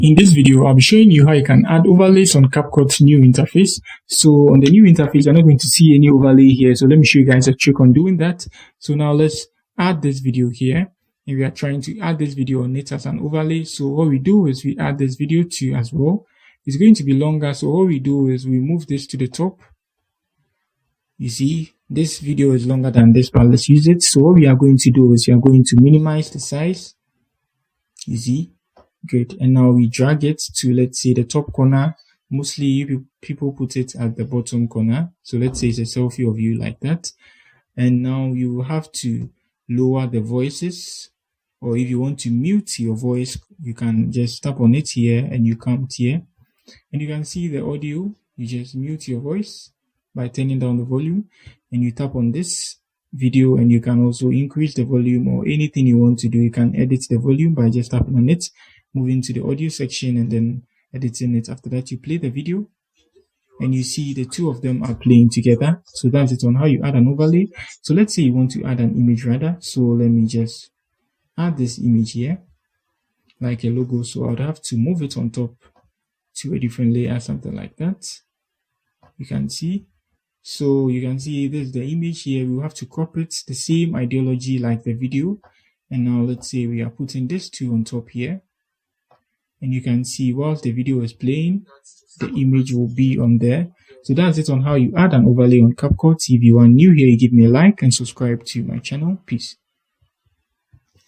In this video, I'll be showing you how you can add overlays on CapCut new interface. So on the new interface, you're not going to see any overlay here. So let me show you guys a trick on doing that. So now let's add this video here. And we are trying to add this video on it as an overlay. So what we do is we add this video to as well. It's going to be longer. So what we do is we move this to the top. You see, this video is longer than this, but let's use it. So what we are going to do is we are going to minimize the size. You see. Good. And now we drag it to, let's say, the top corner. Mostly people put it at the bottom corner. So let's say it's a selfie of you like that. And now you will have to lower the voices. Or if you want to mute your voice, you can just tap on it here and you come here. And you can see the audio. You just mute your voice by turning down the volume. And you tap on this video and you can also increase the volume or anything you want to do. You can edit the volume by just tapping on it. Moving to the audio section and then editing it. After that, you play the video and you see the two of them are playing together. So that's it on how you add an overlay. So let's say you want to add an image rather. So let me just add this image here like a logo. So I would have to move it on top to a different layer, something like that. You can see. So you can see this is the image here. We will have to crop it the same ideology like the video. And now let's say we are putting this two on top here. And you can see whilst the video is playing, the image will be on there. So that's it on how you add an overlay on CapCut. If you are new here, you give me a like and subscribe to my channel. Peace.